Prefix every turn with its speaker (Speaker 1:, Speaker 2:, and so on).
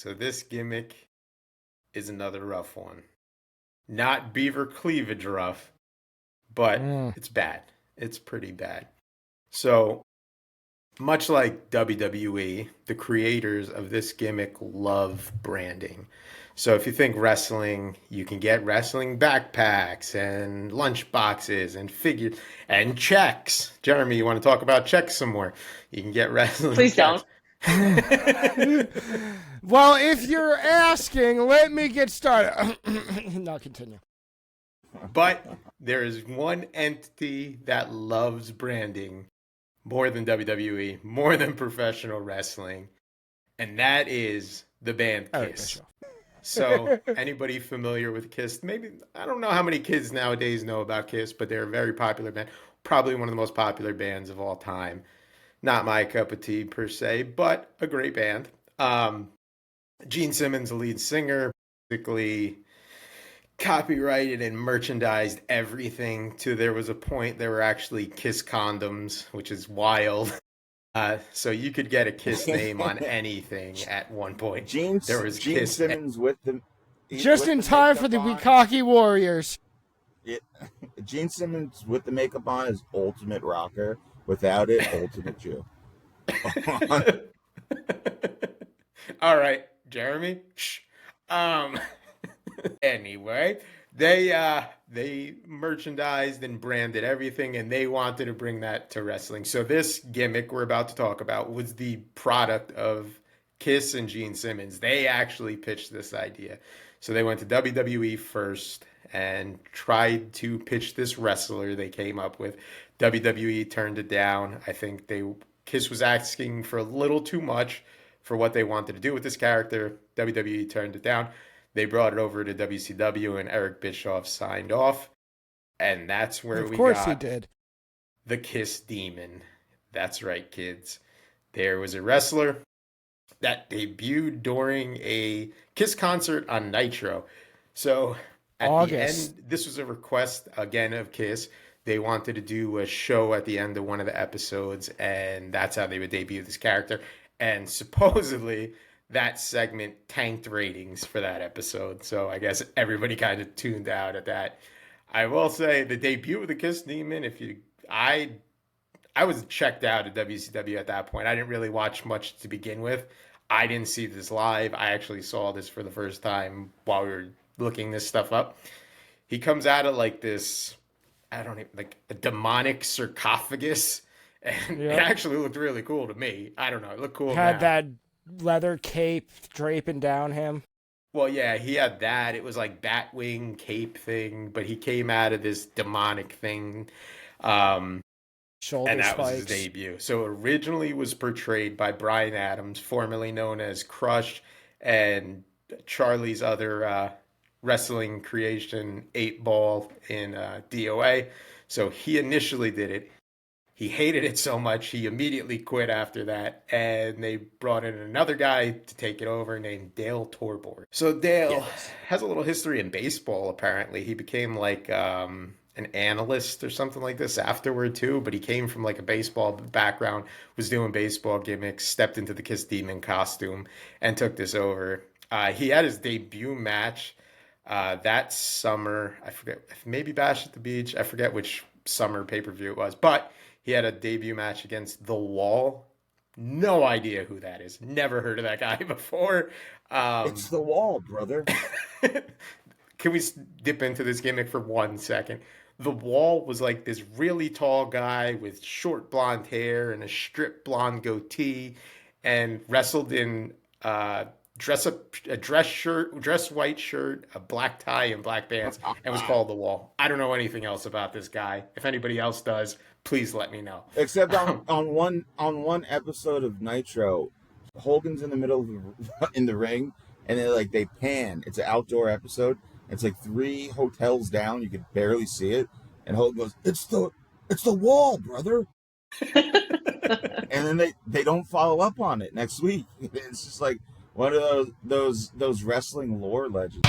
Speaker 1: So this gimmick is another rough one. Not beaver cleavage rough, but it's bad. It's pretty bad. So, much like WWE, the creators of this gimmick love branding. So if you think wrestling, you can get wrestling backpacks and lunch boxes and figures and checks. Jeremy, you want to talk about checks some more? You can get wrestling
Speaker 2: Please
Speaker 1: checks.
Speaker 2: don't.
Speaker 3: Well, if you're asking, let me get started. Now continue.
Speaker 1: But there is one entity that loves branding more than WWE, more than professional wrestling, and that is the band Kiss. So anybody familiar with Kiss? Maybe, I don't know how many kids nowadays know about Kiss, but they're a very popular band. Probably one of the most popular bands of all time. Not my cup of tea per se, but a great band. Gene Simmons, the lead singer, basically copyrighted and merchandised everything to there was a point there were actually Kiss condoms, which is wild. So you could get a Kiss name on anything at one point.
Speaker 4: There was Gene
Speaker 1: Kiss
Speaker 4: Simmons with the
Speaker 3: just
Speaker 4: with
Speaker 3: in
Speaker 4: the
Speaker 3: time for the
Speaker 4: makeup
Speaker 3: Bukkake Warriors.
Speaker 4: Gene Simmons with the makeup on is ultimate rocker. Without it, ultimate Jew.
Speaker 1: All right, Jeremy. Shh. Anyway, they merchandised and branded everything, and they wanted to bring that to wrestling. So this gimmick we're about to talk about was the product of Kiss and Gene Simmons. They actually pitched this idea. So they went to WWE first and tried to pitch this wrestler they came up with. WWE turned it down. I think Kiss was asking for a little too much for what they wanted to do with this character. WWE turned it down. They brought it over to WCW, and Eric Bischoff signed off. And that's where we got... Of course he did. The Kiss Demon. That's right, kids. There was a wrestler that debuted during a Kiss concert on Nitro. So at the end, this was a request, again, of Kiss. They wanted to do a show at the end of one of the episodes, and that's how they would debut this character. And supposedly... that segment tanked ratings for that episode. So I guess everybody kind of tuned out at that. I will say the debut of the Kiss Demon, I was checked out at WCW at that point. I didn't really watch much to begin with. I didn't see this live. I actually saw this for the first time while we were looking this stuff up. He comes out of like this, like a demonic sarcophagus. And it actually looked really cool to me. I don't know. It looked cool.
Speaker 3: Had that leather cape draping down him.
Speaker 1: Well, yeah, he had that. It was like Batwing cape thing, but he came out of this demonic thing.
Speaker 3: Shoulder
Speaker 1: and that
Speaker 3: spikes.
Speaker 1: was his debut. So originally was portrayed by Bryan Adams, formerly known as Crush, and Charlie's other wrestling creation, 8-Ball in DOA. So he initially did it. He hated it so much, he immediately quit after that, and they brought in another guy to take it over named Dale Torborg. So Dale has a little history in baseball, apparently. He became like an analyst or something like this afterward, too, but he came from like a baseball background, was doing baseball gimmicks, stepped into the Kiss Demon costume, and took this over. He had his debut match that summer. I forget, maybe Bash at the Beach. I forget which summer pay-per-view it was, but he had a debut match against The Wall. No idea who that is. Never heard of that guy before.
Speaker 4: It's The Wall, brother.
Speaker 1: Can we dip into this gimmick for 1 second? The Wall was like this really tall guy with short blonde hair and a stripped blonde goatee, and wrestled in dress white shirt, a black tie, and black pants, and was called The Wall. I don't know anything else about this guy. If anybody else does, please let me know.
Speaker 4: Except on one episode of Nitro, Hogan's in the middle of in the ring, and they pan. It's an outdoor episode. It's like 3 hotels down. You could barely see it, and Hogan goes, "It's the Wall, brother." And then they don't follow up on it next week. It's just like one of those wrestling lore legends.